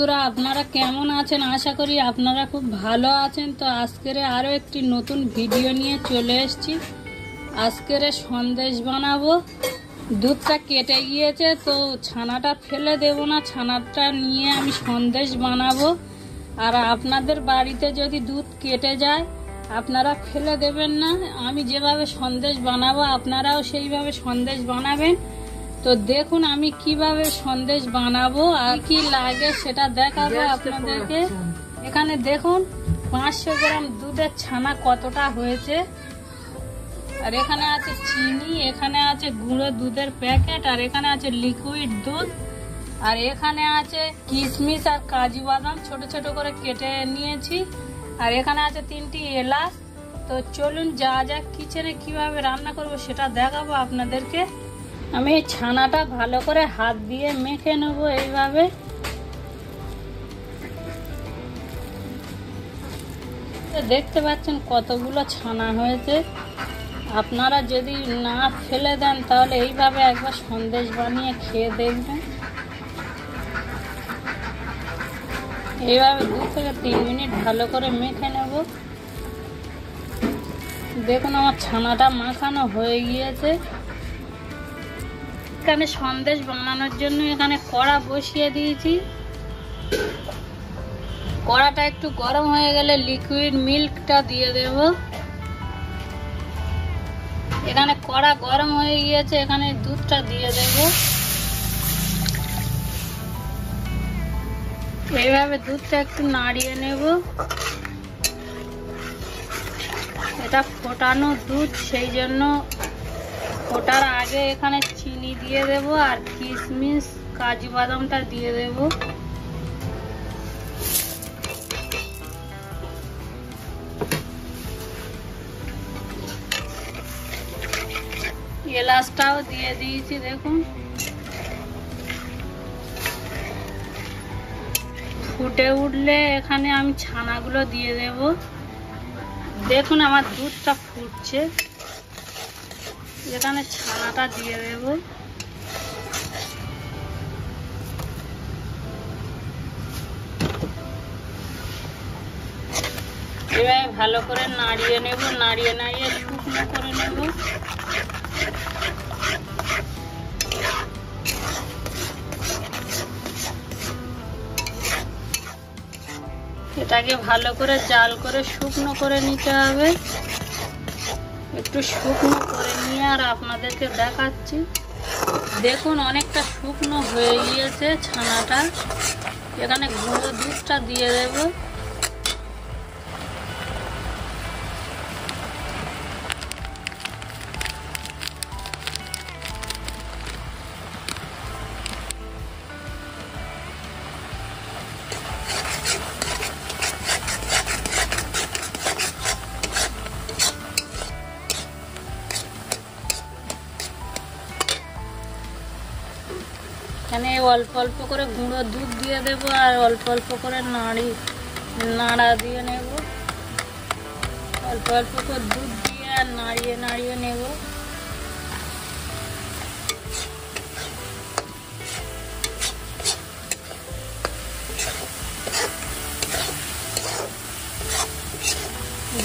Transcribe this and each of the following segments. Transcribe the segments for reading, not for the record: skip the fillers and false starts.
বন্ধুরা, আপনারা কেমন আছেন? আশা করি আপনারা খুব ভালো আছেন। তো আজকের আরও একটি নতুন ভিডিও নিয়ে চলে এসেছি। আজকের সন্দেশ বানাবো। দুধটা কেটে গিয়েছে, তো ছানাটা ফেলে দেব না, ছানাটা নিয়ে আমি সন্দেশ বানাবো। আর আপনাদের বাড়িতে যদি দুধ কেটে যায় আপনারা ফেলে দেবেন না। আমি যেভাবে সন্দেশ বানাবো আপনারাও সেইভাবে সন্দেশ বানাবেন। তো দেখুন আমি কিভাবে সন্দেশ বানাবো আর কি লাগে সেটা দেখাবো আপনাদেরকে। এখানে দেখুন 500 গ্রাম দুধের ছানা কতটা হয়েছে। আর এখানে আছে চিনি, এখানে আছে গুঁড়ো দুধের প্যাকেট, আর এখানে আছে লিকুইড দুধ, আর এখানে আছে কিশমিশ আর কাজু বাদাম ছোট ছোট করে কেটে নিয়েছি, আর এখানে আছে 3টি এলাচ। তো চলুন যা যা কিচেনে কিভাবে রান্না করব সেটা দেখাবো আপনাদেরকে। আমি এই ছানাটা ভালো করে হাত দিয়ে মেখে নেব এইভাবে। দেখতে পাচ্ছেন কতগুলো ছানা হয়েছে। আপনারা যদি না ফেলে দেন তাহলে এইভাবে একবার সন্দেশ বানিয়ে খেয়ে দেখবেন। এইভাবে 2 থেকে 3 মিনিট ভালো করে মেখে নেব। দেখুন আমার ছানাটা মাখানো হয়ে গিয়েছে। এখানে সন্দেশ বানানোর জন্য এখানে কড়া বসিয়ে দিয়েছি। কড়াটা একটু গরম হয়ে গেলে লিকুইড মিল্কটা দিয়ে দেব। এখানে কড়া গরম হয়ে গিয়েছে, এখানে দুধটা দিয়ে দেব। এইভাবে দুধটা একটু নাড়িয়ে নেব। এটা ফোটানো দুধ, সেই জন্য ফোটার আগে এখানে চিনি দিয়ে দেব আর কিশমিশ কাজু বাদামটা দিয়ে দেব। এলাচটাও দিয়ে দিয়েছি। দেখুন ফুটে উঠলে এখানে আমি ছানাগুলো দিয়ে দেব। দেখুন আমার দুধটা ফুটছে, এখানে ছানাটা দিয়ে দেব। এভাবে ভালো করে নাড়িয়ে নেব, নাড়িয়ে নাড়িয়ে শুকনো করে নেব। এটাকে ভালো করে জাল করে শুকনো করে নিতে হবে। একটু শুকনো করে নিয়ে আর আপনাদেরকে দেখাচ্ছি। দেখুন অনেকটা শুকনো হয়ে গিয়েছে ছানাটা। এখানে গুঁড়ো দুধটা দিয়ে দেব। এখানে অল্প অল্প করে গুঁড়ো দুধ দিয়ে দেব আর অল্প অল্প করে নাড়া দিয়ে নেব। অল্প অল্প করে দুধ দিয়ে আর নাড়িয়ে নাড়িয়ে নেব।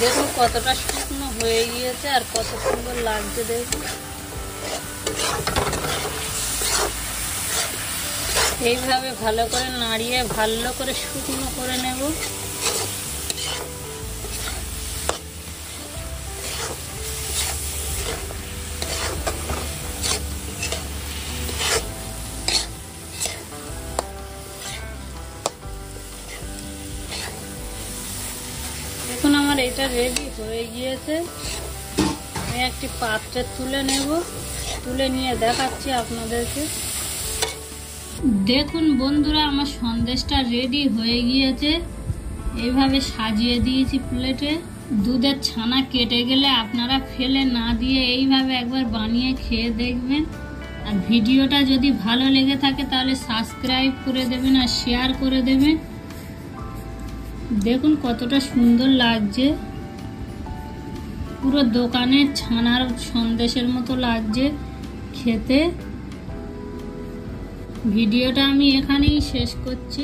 দেখুন কতটা শুকনো হয়ে গিয়েছে আর কত সুন্দর লাগছে। দেখুন এইভাবে ভালো করে নাড়িয়ে ভালো করে শুকনো করে নেব। দেখুন আমার এটা রেডি হয়ে গিয়েছে। আমি একটি পাত্রে তুলে নেব, তুলে নিয়ে দেখাচ্ছি আপনাদেরকে। দেখুন বন্ধুরা আমার সন্দেশটা রেডি হয়ে গিয়েছে। এইভাবে সাজিয়ে দিয়েছি প্লেটে। দুধের ছানা কেটে গেলে আপনারা ফেলে না দিয়ে এইভাবে একবার বানিয়ে খেয়ে দেখবেন। আর ভিডিওটা যদি ভালো লেগে থাকে তাহলে সাবস্ক্রাইব করে দেবেন আর শেয়ার করে দেবেন। দেখুন কতটা সুন্দর লাগছে, পুরো দোকানের ছানার সন্দেশের মতো লাগছে খেতে। ভিডিওটা আমি এখানেই শেষ করছি।